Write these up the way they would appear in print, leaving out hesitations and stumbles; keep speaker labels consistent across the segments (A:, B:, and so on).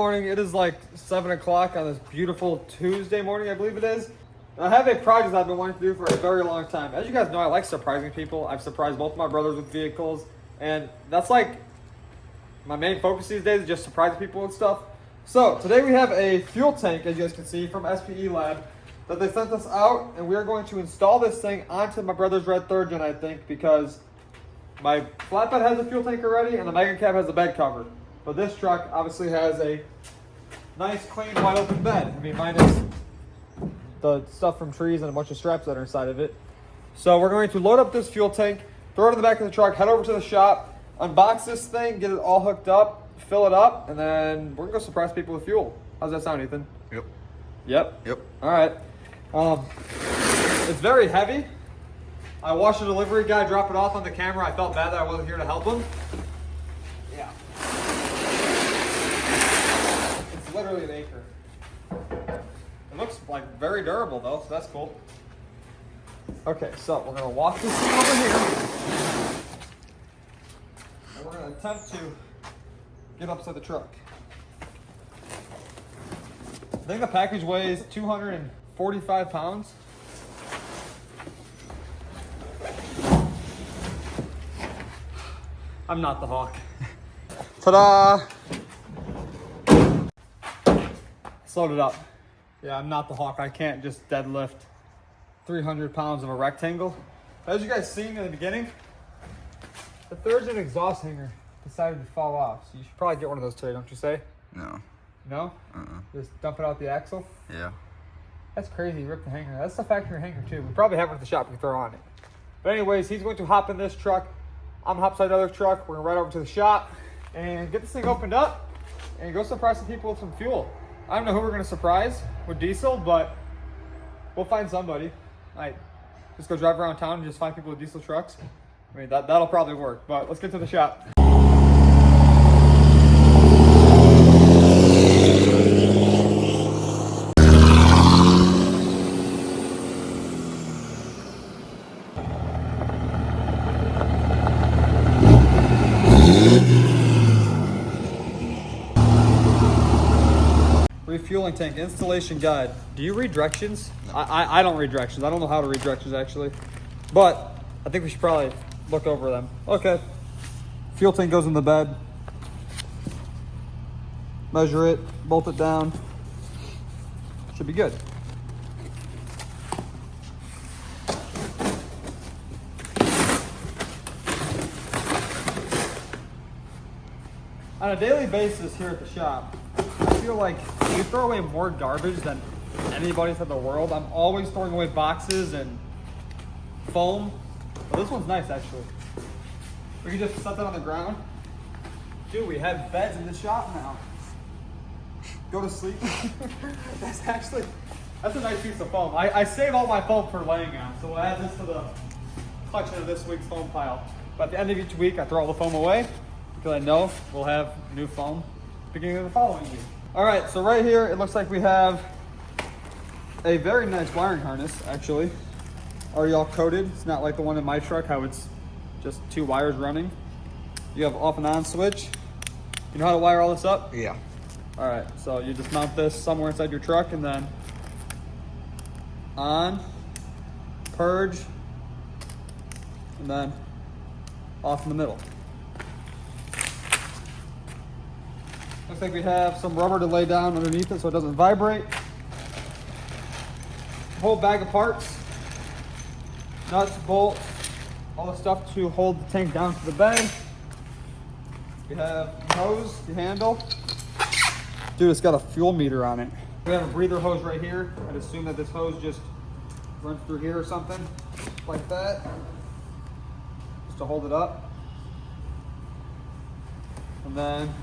A: morning. It is like 7 o'clock on this beautiful Tuesday morning, I believe it is. I have a project I've been wanting to do for a very long time. As you guys know, I like surprising people. I've surprised both my brothers with vehicles, and that's like my main focus these days, is just surprising people and stuff. So today we have a fuel tank, as you guys can see, from SPE Lab that they sent us out, and we are going to install this thing onto my brother's red third gen, I think, because my flatbed has a fuel tank already and the Mega Cab has a bed cover. But this truck obviously has a nice, clean, wide open bed. I mean, minus the stuff from trees and a bunch of straps that are inside of it. So we're going to load up this fuel tank, throw it in the back of the truck, head over to the shop, unbox this thing, get it all hooked up, fill it up, and then we're gonna go surprise people with fuel. How's that sound, Ethan?
B: Yep.
A: Yep?
B: Yep.
A: All right. It's very heavy. I watched a delivery guy drop it off on the camera. I felt bad that I wasn't here to help him. Yeah. It's literally an acre. It looks like very durable though, so that's cool. Okay, so we're gonna walk this thing over here. And we're gonna attempt to get up to the truck. I think the package weighs 245 pounds. I'm not the hawk. Ta-da! Let's load it up. Yeah, I'm not the hawk. I can't just deadlift 300 pounds of a rectangle. As you guys seen in the beginning, the third gen exhaust hanger decided to fall off. So you should probably get one of those today, don't you say?
B: No.
A: No? Just dump it out the axle?
B: Yeah.
A: That's crazy, you ripped the hanger. That's the factory hanger too. We probably have it at the shop we can throw on it. But anyways, he's going to hop in this truck. I'm gonna hop inside the other truck. We're gonna ride over to the shop and get this thing opened up and go surprise some people with some fuel. I don't know who we're gonna surprise with diesel, but we'll find somebody. Like, just go drive around town and just find people with diesel trucks. I mean, that'll probably work, but let's get to the shop. Refueling tank installation guide. Do you read directions? No. I don't read directions. I don't know how to read directions actually, but I think we should probably look over them. Okay. Fuel tank goes in the bed. Measure it, bolt it down. Should be good. On a daily basis here at the shop, I feel like we throw away more garbage than anybody's in the world. I'm always throwing away boxes and foam. But this one's nice actually. We can just set that on the ground. Dude, we have beds in the shop now. Go to sleep. That's a nice piece of foam. I save all my foam for laying on, so we'll add this to the collection of this week's foam pile. But at the end of each week, I throw all the foam away because I know we'll have new foam beginning of the following week. All right, so right here, it looks like we have a very nice wiring harness, actually. Already all coated. It's not like the one in my truck, how it's just two wires running. You have off and on switch. You know how to wire all this up?
B: Yeah.
A: All right, so you just mount this somewhere inside your truck and then on, purge, and then off in the middle. Looks like we have some rubber to lay down underneath it so it doesn't vibrate. Whole bag of parts, nuts, bolts, all the stuff to hold the tank down to the bed. We have the hose, the handle. Dude, it's got a fuel meter on it. We have a breather hose right here. I'd assume that this hose just runs through here or something, like that, just to hold it up. And then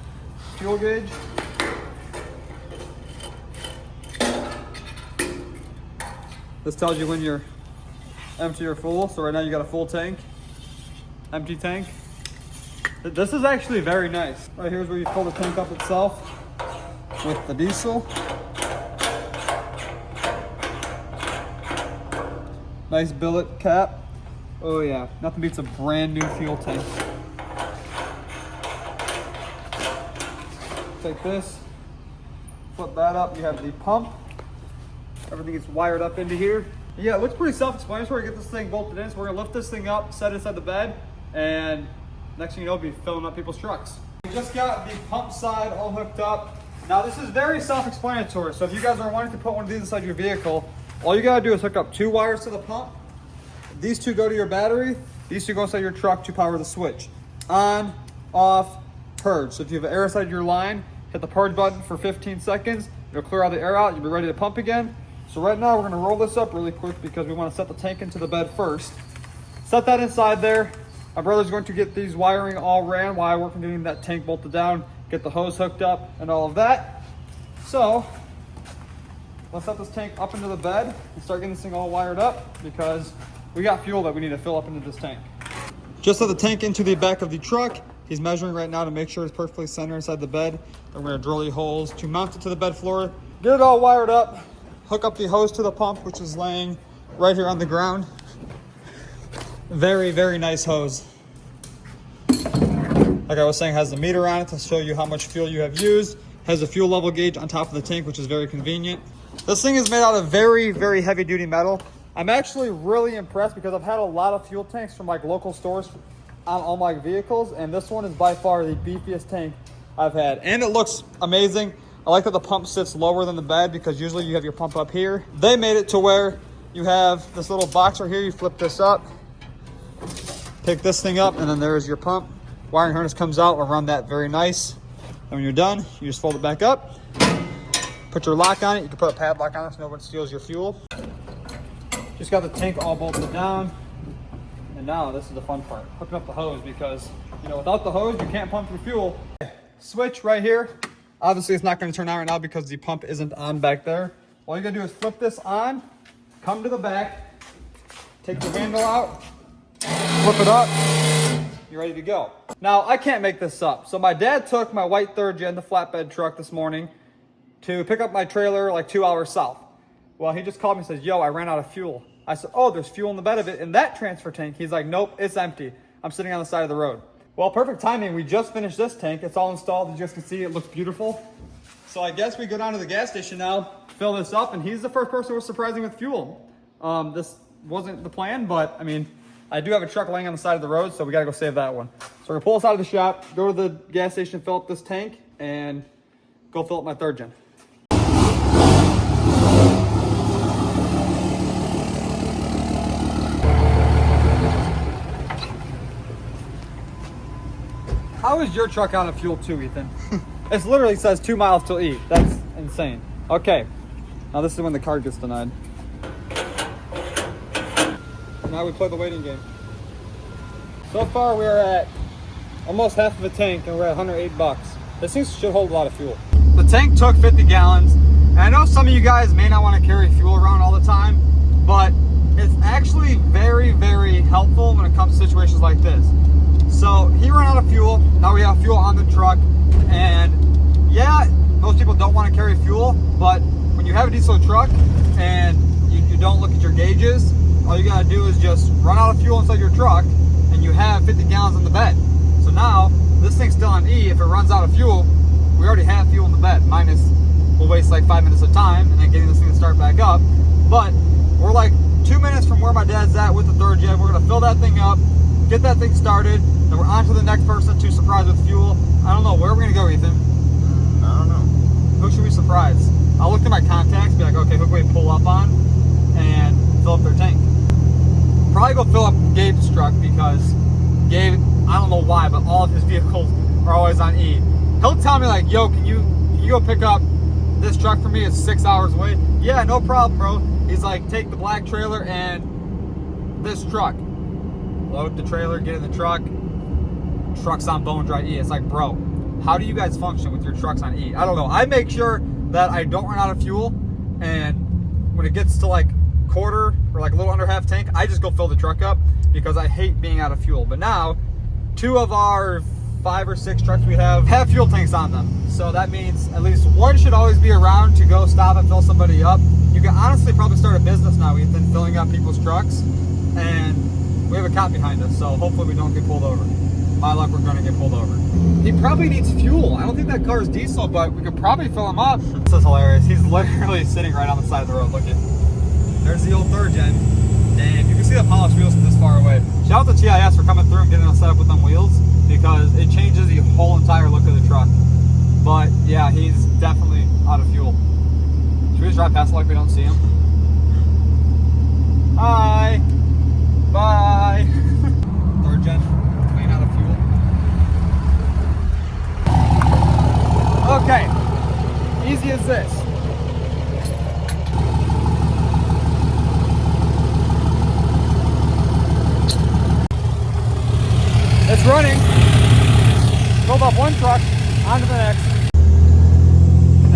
A: fuel gauge. This tells you when you're empty or full. So right now you got a full tank, empty tank. This is actually very nice. Right here's where you fill the tank up itself with the diesel. Nice billet cap. Oh yeah, nothing beats a brand new fuel tank. Take this, flip that up. You have the pump. Everything gets wired up into here. Yeah, it looks pretty self-explanatory. Get this thing bolted in. So we're gonna lift this thing up, set it inside the bed, and next thing you know, we'll be filling up people's trucks. We just got the pump side all hooked up. Now this is very self-explanatory. So if you guys are wanting to put one of these inside your vehicle, all you gotta do is hook up 2 wires to the pump. These 2 go to your battery. These 2 go inside your truck to power the switch. On, off, purge. So if you have air inside your line, hit the purge button for 15 seconds. It'll clear all the air out. You'll be ready to pump again. So right now we're gonna roll this up really quick because we wanna set the tank into the bed first. Set that inside there. My brother's going to get these wiring all ran while I work on getting that tank bolted down, get the hose hooked up and all of that. So let's set this tank up into the bed and start getting this thing all wired up because we got fuel that we need to fill up into this tank. Just set the tank into the back of the truck. He's measuring right now to make sure it's perfectly centered inside the bed. And we're gonna drill the holes to mount it to the bed floor. Get it all wired up. Hook up the hose to the pump, which is laying right here on the ground. Very, very nice hose. Like I was saying, has the meter on it to show you how much fuel you have used. Has a fuel level gauge on top of the tank, which is very convenient. This thing is made out of very, very heavy duty metal. I'm actually really impressed because I've had a lot of fuel tanks from like local stores on all my vehicles, and this one is by far the beefiest tank I've had. And it looks amazing. I like that the pump sits lower than the bed because usually you have your pump up here. They made it to where you have this little box right here. You flip this up, pick this thing up, and then there's your pump. Wiring harness comes out around that, very nice. And when you're done, you just fold it back up, put your lock on it. You can put a padlock on it so no one steals your fuel. Just got the tank all bolted down. And now this is the fun part, hooking up the hose, because you know without the hose, you can't pump your fuel. Switch right here. Obviously it's not gonna turn on right now because the pump isn't on back there. All you gotta do is flip this on, come to the back, take the handle out, flip it up, you're ready to go. Now, I can't make this up. So my dad took my white third gen, the flatbed truck this morning, to pick up my trailer like 2 hours south. Well, he just called me and says, yo, I ran out of fuel. I said, oh, there's fuel in the bed of it in that transfer tank. He's like, nope, it's empty. I'm sitting on the side of the road. Well, perfect timing. We just finished this tank. It's all installed. As you guys can see, it looks beautiful. So I guess we go down to the gas station now, fill this up, and he's the first person who was surprising with fuel. This wasn't the plan, but I mean, I do have a truck laying on the side of the road, so we gotta go save that one. So we're gonna pull this out of the shop, go to the gas station, fill up this tank, and go fill up my third gen. How is your truck out of fuel too, Ethan? It literally says 2 miles till E. That's insane. Okay, now this is when the card gets denied. Now we play the waiting game. So far we are at almost half of a tank and we're at $108. This thing should hold a lot of fuel. The tank took 50 gallons. And I know some of you guys may not want to carry fuel around all the time, but it's actually very, very helpful when it comes to situations like this. So he ran out of fuel. Now we have fuel on the truck. And yeah, most people don't want to carry fuel, but when you have a diesel truck and you don't look at your gauges, all you gotta do is just run out of fuel inside your truck and you have 50 gallons in the bed. So now this thing's still on E. If it runs out of fuel, we already have fuel in the bed, minus we'll waste like 5 minutes of time and then getting this thing to start back up. But we're like 2 minutes from where my dad's at with the third gen. We're gonna fill that thing up, get that thing started, then we're on to the next person to surprise with fuel. I don't know, where are we gonna go, Ethan?
B: I don't know.
A: Who should we surprise? I'll look through my contacts, be like, okay, who can we pull up on and fill up their tank? Probably go fill up Gabe's truck because Gabe, I don't know why, but all of his vehicles are always on E. He'll tell me like, yo, can you go pick up this truck for me? It's 6 hours away. Yeah, no problem, bro. He's like, take the black trailer and this truck. Load the trailer, get in the truck. Truck's on bone dry E. It's like, bro, how do you guys function with your trucks on E? I don't know. I make sure that I don't run out of fuel, and when it gets to like quarter or like a little under half tank, I just go fill the truck up because I hate being out of fuel. But now 2 of our 5 or 6 trucks we have fuel tanks on them, so that means at least one should always be around to go stop and fill somebody up. You can honestly probably start a business now, Ethan, filling up people's trucks, and we have a cop behind us, so hopefully we don't get pulled over. My luck, we're gonna get pulled over. He probably needs fuel. I don't think that car is diesel, but we could probably fill him up. This is hilarious. He's literally sitting right on the side of the road. Look at. There's the old third gen. Damn, you can see the polished wheels from this far away. Shout out to TIS for coming through and getting us set up with them wheels, because it changes the whole entire look of the truck. But yeah, he's definitely out of fuel. Should we just drive past it like we don't see him? Hi. Bye. Third gen, clean out of fuel. Okay, easy as this. It's running. Filled up one truck, onto the next.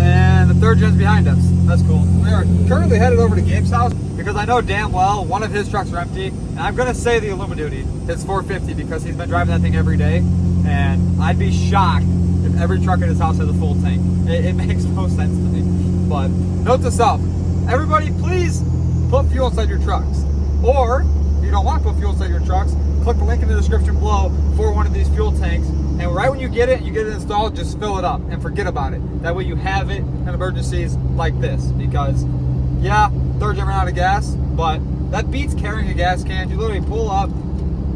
A: And the third gen's behind us. That's cool. We are currently headed over to Gabe's house because I know damn well one of his trucks are empty. And I'm gonna say the Illumiduty, his 450, because he's been driving that thing every day. And I'd be shocked if every truck at his house has a full tank. It makes no sense to me. But note to self, everybody please put fuel inside your trucks. Or if you don't want to put fuel inside your trucks, click the link in the description below for one of these fuel tanks. And right when you get it installed, just fill it up and forget about it. That way you have it in emergencies like this. Because yeah, third gen ran out of gas, but that beats carrying a gas can. You literally pull up,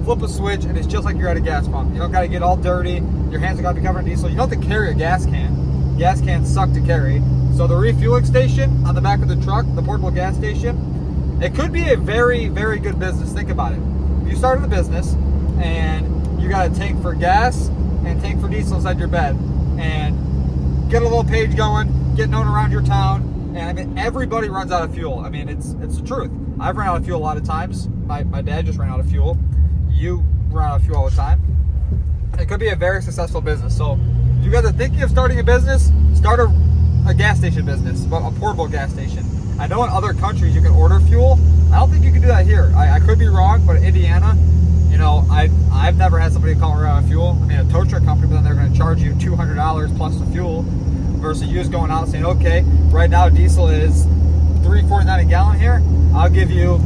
A: flip a switch, and it's just like you're at a gas pump. You don't got to get all dirty. Your hands are got to be covered in diesel. You don't have to carry a gas can. Gas cans suck to carry. So the refueling station on the back of the truck, the portable gas station, it could be a very, very good business. Think about it. If you started a business and you got a tank for gas and tank for diesel inside your bed, and get a little page going, get known around your town, and I mean, everybody runs out of fuel. I mean, it's the truth. I've run out of fuel a lot of times. My dad just ran out of fuel. You run out of fuel all the time. It could be a very successful business. So if you guys are thinking of starting a business, start a gas station business, but a portable gas station. I know in other countries you can order fuel. I don't think you can do that here. I could be wrong, but in Indiana, you know, I've never had somebody call me around fuel. I mean, a tow truck company, but then they're going to charge you $200 plus the fuel, versus you just going out and saying, okay, right now diesel is $3.49 a gallon here. I'll give you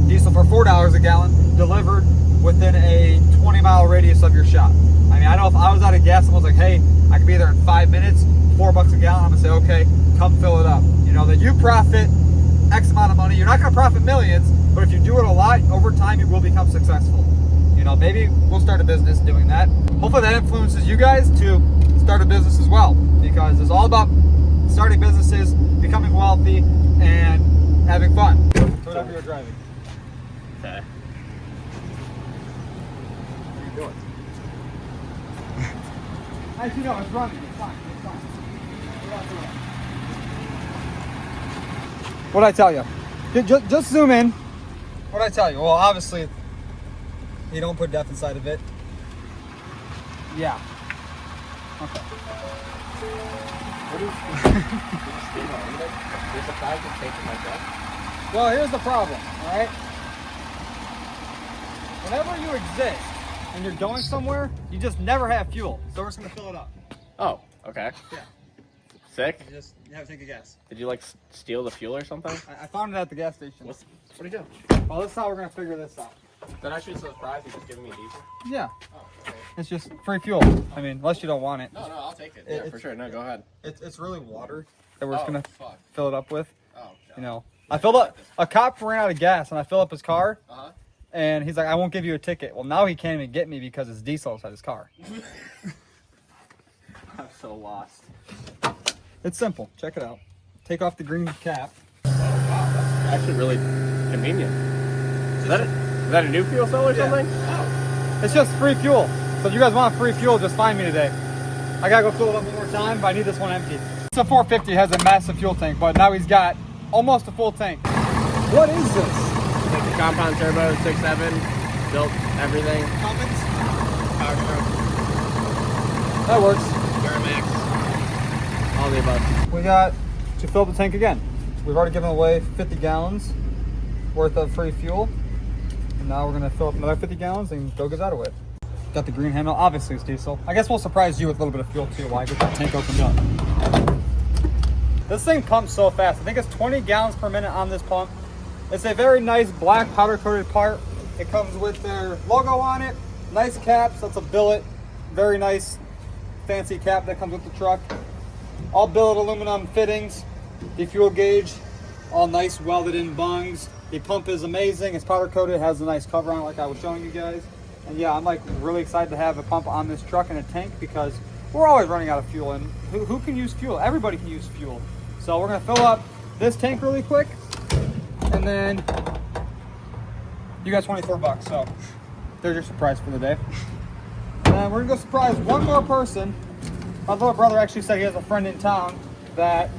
A: diesel for $4 a gallon delivered within a 20-mile radius of your shop. I mean, I know if I was out of gas and was like, hey, I could be there in 5 minutes, $4 a gallon, I'm gonna say, okay, come fill it up. You know, that you profit X amount of money. You're not gonna profit millions, but if you do it a lot, over time you will become successful. You know, maybe we'll start a business doing that. Hopefully that influences you guys to start a business as well, because it's all about starting businesses, becoming wealthy, and having fun. Whatever you're driving.
B: Okay.
A: What are you doing? Actually, no, it's running. It's fine. It's fine. We're not doing it. What'd I tell you? Just zoom in. What'd I tell you? Well, obviously, you don't put depth inside of it. Yeah. Okay.
B: What is there's a bag of tape in my truck?
A: Well, here's the problem, all right? Whenever you exist and you're going somewhere, you just never have fuel. So we're just gonna fill it up.
B: Oh, okay.
A: Yeah.
B: Sick.
A: You have to take a gas.
B: Did you like steal the fuel or something?
A: I found it at the gas station.
B: What do you do?
A: Well, this is how we're gonna figure this out.
B: That actually is a surprise. You're just giving me diesel?
A: Yeah.
B: Oh, okay.
A: It's just free fuel. I mean, unless you don't want it.
B: No, I'll take it. Yeah, for sure. No, go ahead.
A: It's really water that we're just gonna
B: fuck.
A: fill it up with.
B: Oh, God.
A: You know, I filled up. A cop ran out of gas, and I filled up his car.
B: Uh-huh.
A: And he's like, I won't give you a ticket. Well, now he can't even get me because it's diesel inside his car. I'm so lost. It's simple. Check it out. Take off the green cap.
B: Oh, wow. That's actually really convenient. Is that a new fuel cell or something? Oh.
A: It's just free fuel. So if you guys want free fuel, just find me today. I gotta go fill it up one more time, but I need this one empty. It's a 450, has a massive fuel tank, but now he's got almost a full tank. What is this?
B: Like the compound turbo, 6.7, built everything.
A: Cummins?
B: Power stroke,
A: That works.
B: Duramax, all the above.
A: We got to fill the tank again. We've already given away 50 gallons worth of free fuel. And now we're gonna fill up another 50 gallons and go give that away. Got the green handle, obviously it's diesel. I guess we'll surprise you with a little bit of fuel too while I get that tank opened up. This thing pumps so fast. I think it's 20 gallons per minute on this pump. It's a very nice black powder coated part. It comes with their logo on it. Nice caps, that's a billet. Very nice fancy cap that comes with the truck. All billet aluminum fittings, the fuel gauge, all nice welded in bungs. The pump is amazing. It's powder coated, has a nice cover on it like I was showing you guys. And yeah, I'm like really excited to have a pump on this truck and a tank because we're always running out of fuel. And who can use fuel? Everybody can use fuel. So we're gonna fill up this tank really quick, and then you got 24 bucks. So there's your surprise for the day. And we're gonna go surprise one more person. My little brother actually said he has a friend in town that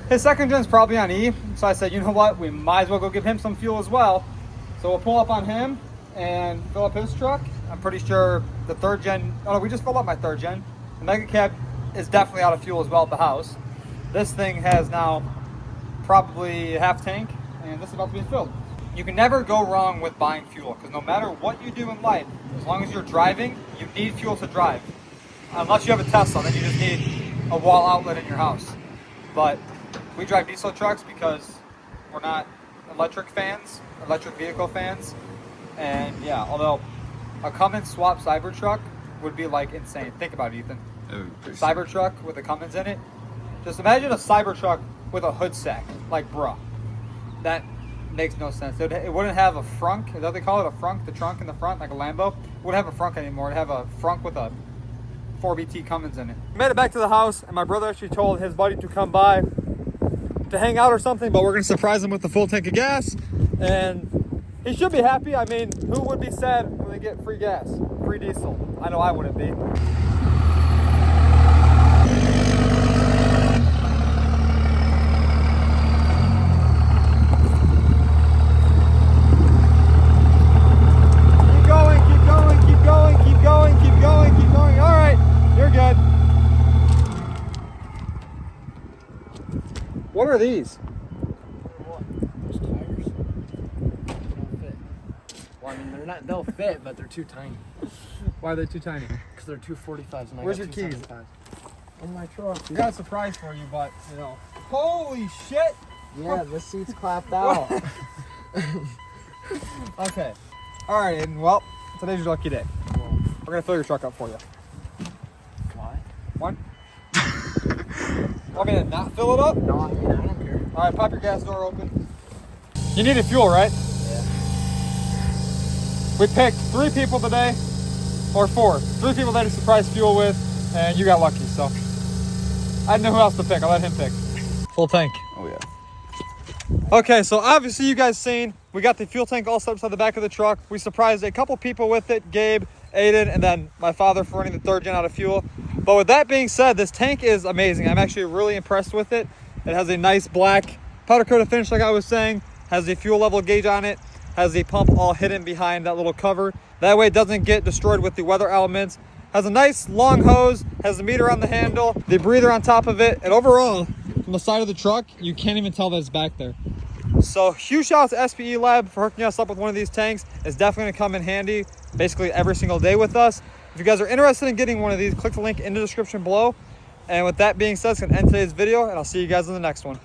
A: his second gen's probably on E. So I said, you know what? We might as well go give him some fuel as well. So we'll pull up on him and fill up his truck. I'm pretty sure the third gen, oh no, we just filled up my third gen. The Mega Cab is definitely out of fuel as well at the house. This thing has now probably a half tank, and this is about to be filled. You can never go wrong with buying fuel, because no matter what you do in life, as long as you're driving, you need fuel to drive. Unless you have a Tesla, then you just need a wall outlet in your house. But we drive diesel trucks because we're not electric vehicle fans. And yeah, although a Cummins swap Cybertruck would be like insane. Think about it, Ethan. Cybertruck with a Cummins in it. Just imagine a Cybertruck with a hood sack. Like, bruh. That makes no sense. It wouldn't have a frunk. Is that what they call it? A frunk? The trunk in the front, like a Lambo? It wouldn't have a frunk anymore. It'd have a frunk with a 4BT Cummins in it. We made it back to the house, and my brother actually told his buddy to come by to hang out or something, but we're going to surprise him with a full tank of gas. And he should be happy. I mean, who would be sad when they get free gas? Free diesel. I know I wouldn't be. What are these?
C: Those tires. Don't fit. Well, I mean, they'll fit, but they're too tiny.
A: Why are they too tiny?
C: Because they're 245s. And
A: Where's
C: I
A: your
C: got
A: keys?
C: 275s. In my truck.
A: We got a surprise for you, but, you know. Holy shit!
C: Yeah, the seat's clapped out.
A: Okay. Alright, Aiden. Well, today's your lucky day.
C: Well,
A: We're going to fill your truck up for you.
C: why?
A: One. Want me to not fill it up?
C: No, I mean, I don't care.
A: Alright, pop your gas door open. You needed fuel, right?
C: Yeah.
A: We picked 3 people today, or 4. 3 people that to surprise fuel with, and you got lucky, so. I didn't know who else to pick. I'll let him pick. Full tank.
B: Oh yeah.
A: Okay, so obviously you guys seen, we got the fuel tank all set up on the back of the truck. We surprised a couple people with it, Gabe, Aiden, and then my father for running the third gen out of fuel. But with that being said, this tank is amazing. I'm actually really impressed with it. It has a nice black powder coated finish like I was saying, has a fuel level gauge on it, has the pump all hidden behind that little cover. That way it doesn't get destroyed with the weather elements. Has a nice long hose, has the meter on the handle, the breather on top of it, and overall, from the side of the truck, you can't even tell that it's back there. So huge shout out to SPE Lab for hooking us up with one of these tanks. It's definitely gonna come in handy basically every single day with us. If you guys are interested in getting one of these, click the link in the description below. And with that being said, it's gonna end today's video, and I'll see you guys in the next one.